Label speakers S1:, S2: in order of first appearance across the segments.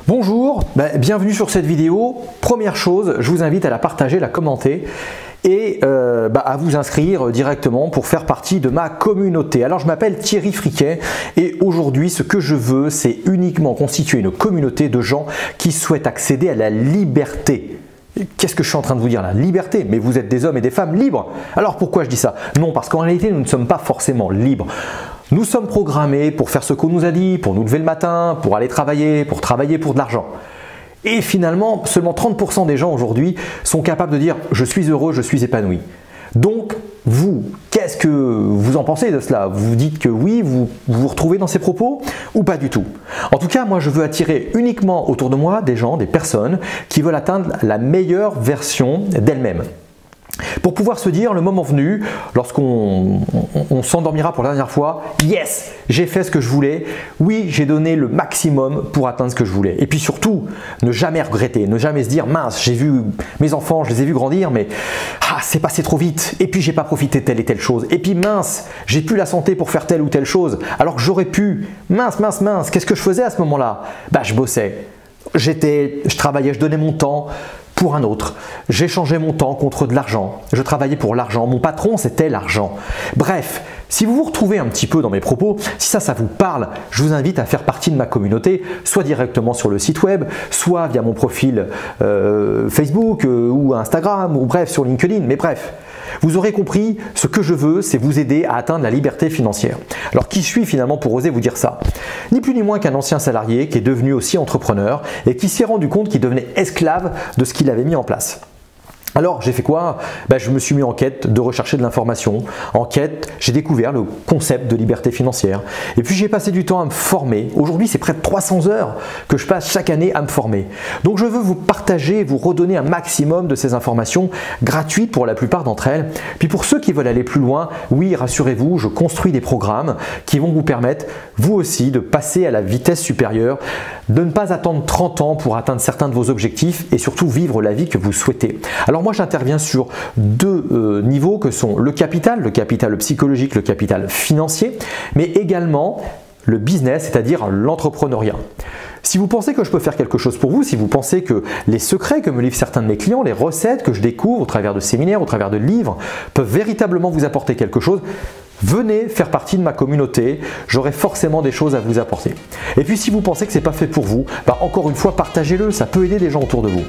S1: Bonjour, bienvenue sur cette vidéo. Première chose, je vous invite à la partager, la commenter et à vous inscrire directement pour faire partie de ma communauté. Alors je m'appelle Thierry Friquet et aujourd'hui ce que je veux c'est uniquement constituer une communauté de gens qui souhaitent accéder à la liberté. Qu'est-ce que je suis en train de vous dire là? Liberté, mais vous êtes des hommes et des femmes libres. Alors pourquoi je dis ça? Non, parce qu'en réalité nous ne sommes pas forcément libres. Nous sommes programmés pour faire ce qu'on nous a dit, pour nous lever le matin, pour aller travailler pour de l'argent. Et finalement, seulement 30% des gens aujourd'hui sont capables de dire « je suis heureux, je suis épanoui ». Donc, vous, qu'est-ce que vous en pensez de cela? Vous dites que oui, vous vous retrouvez dans ces propos ou pas du tout? En tout cas, moi, je veux attirer uniquement autour de moi des gens, des personnes qui veulent atteindre la meilleure version d'elles-mêmes. Pour pouvoir se dire, le moment venu, lorsqu'on s'endormira pour la dernière fois, yes, j'ai fait ce que je voulais, oui, j'ai donné le maximum pour atteindre ce que je voulais. Et puis surtout, ne jamais regretter, ne jamais se dire, mince, j'ai vu mes enfants, je les ai vus grandir, mais c'est passé trop vite, et puis j'ai pas profité de telle et telle chose, et puis mince, j'ai plus la santé pour faire telle ou telle chose, alors que j'aurais pu, mince, qu'est-ce que je faisais à ce moment-là? Je bossais, je travaillais, je donnais mon temps pour un autre. J'échangeais mon temps contre de l'argent. Je travaillais pour l'argent. Mon patron, c'était l'argent. Bref, si vous vous retrouvez un petit peu dans mes propos, si ça vous parle, je vous invite à faire partie de ma communauté, soit directement sur le site web, soit via mon profil Facebook ou Instagram, ou bref, sur LinkedIn. Mais bref, vous aurez compris, ce que je veux, c'est vous aider à atteindre la liberté financière. Alors, qui suis finalement pour oser vous dire ça? Ni plus ni moins qu'un ancien salarié qui est devenu aussi entrepreneur et qui s'est rendu compte qu'il devenait esclave de ce qu'il avait mis en place. Alors, j'ai fait quoi? Je me suis mis en quête de rechercher de l'information. En quête, j'ai découvert le concept de liberté financière. Et puis, j'ai passé du temps à me former. Aujourd'hui, c'est près de 300 heures que je passe chaque année à me former. Donc, je veux vous partager, vous redonner un maximum de ces informations gratuites pour la plupart d'entre elles. Puis, pour ceux qui veulent aller plus loin, oui, rassurez-vous, je construis des programmes qui vont vous permettre, vous aussi, de passer à la vitesse supérieure, de ne pas attendre 30 ans pour atteindre certains de vos objectifs et surtout vivre la vie que vous souhaitez. Alors moi j'interviens sur deux niveaux que sont le capital psychologique, le capital financier, mais également le business, c'est-à-dire l'entrepreneuriat. Si vous pensez que je peux faire quelque chose pour vous, si vous pensez que les secrets que me livrent certains de mes clients, les recettes que je découvre au travers de séminaires, au travers de livres, peuvent véritablement vous apporter quelque chose, venez faire partie de ma communauté, j'aurai forcément des choses à vous apporter. Et puis si vous pensez que ce n'est pas fait pour vous, encore une fois partagez-le, ça peut aider des gens autour de vous.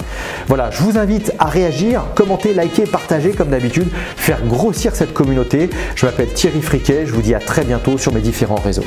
S1: Voilà, je vous invite à réagir, commenter, liker, partager comme d'habitude, faire grossir cette communauté. Je m'appelle Thierry Friquet, je vous dis à très bientôt sur mes différents réseaux.